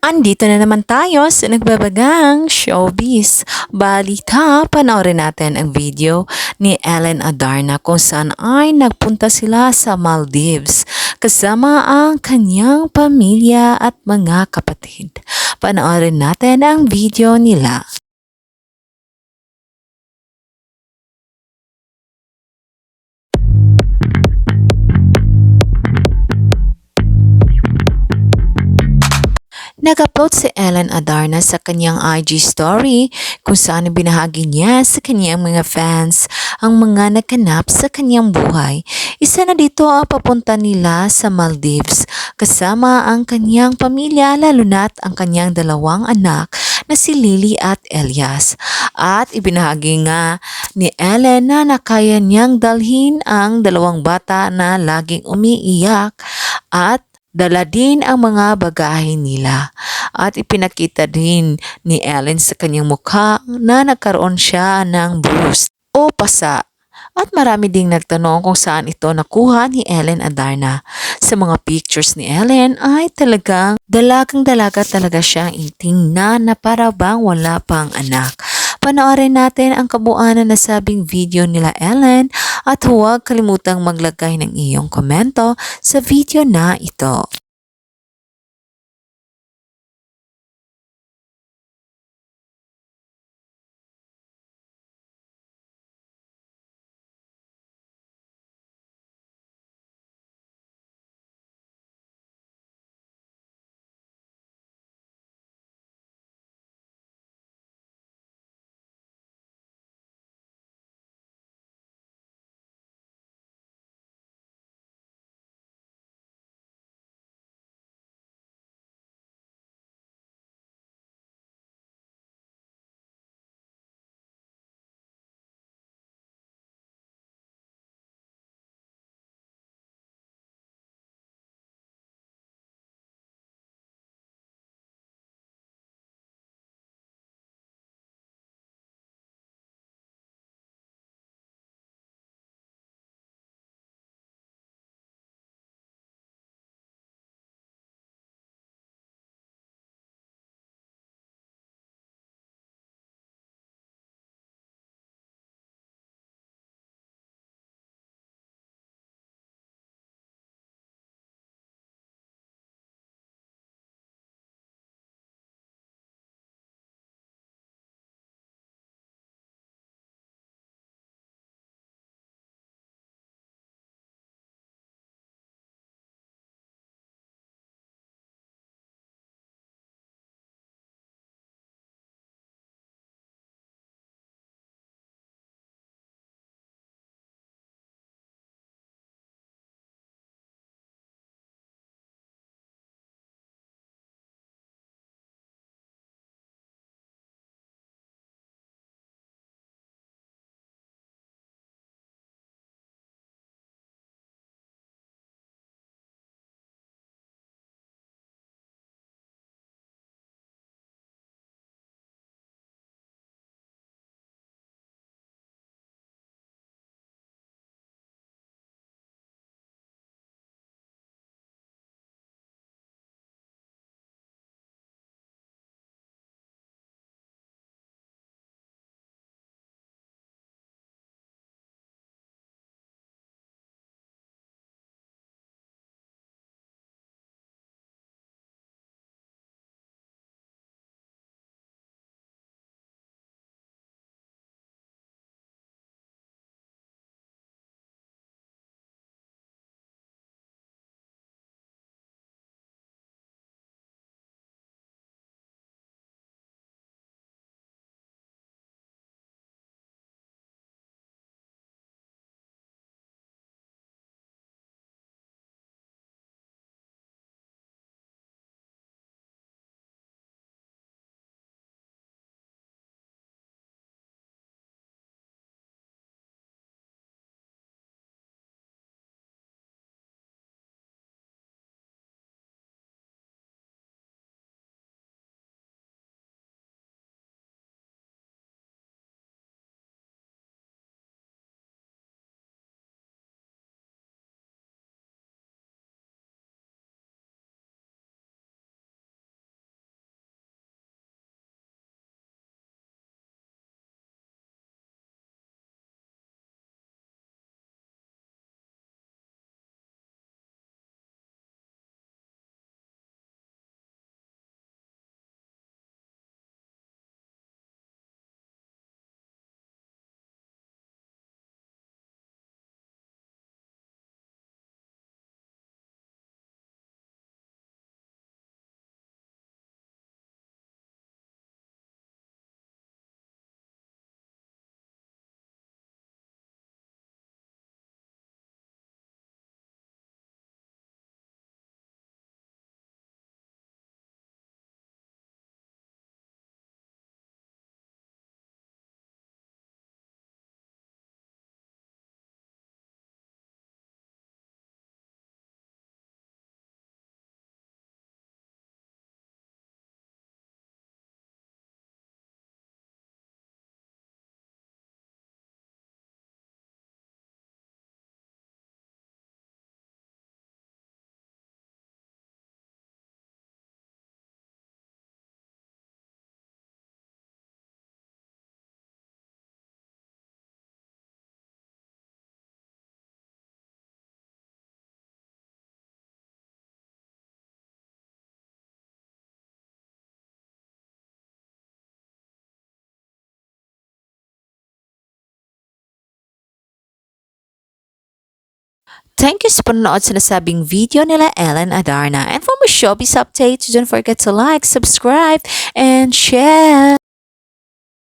Andito na naman tayo sa nagbabagang showbiz. Balita, panoorin natin ang video ni Ellen Adarna kung saan ay nagpunta sila sa Maldives kasama ang kanyang pamilya at mga kapatid. Panoorin natin ang video nila. Nag-upload si Ellen Adarna sa kanyang IG story kung saan binahagi niya sa kanyang mga fans ang mga naganap sa kanyang buhay. Isa na dito ang papunta nila sa Maldives kasama ang kanyang pamilya lalo na't ang kanyang dalawang anak na si Lily at Elias. At ibinahagi nga ni Ellen na nakaya niyang dalhin ang dalawang bata na laging umiiyak at dala din ang mga bagahe nila at ipinakita din ni Ellen sa kanyang mukha na nagkaroon siya ng bruise o pasa. At marami ding nagtanong kung saan ito nakuha ni Ellen Adarna. Sa mga pictures ni Ellen ay talagang dalagang dalaga talaga siyang tingnan na para bang wala pang anak. Panoorin natin ang kabuuan na nasabing video nila Ellen at huwag kalimutang maglagay ng iyong komento sa video na ito. Thank you sa panonood sa nasabing video nila Ellen Adarna. And for more showbiz updates, don't forget to like, subscribe, and share.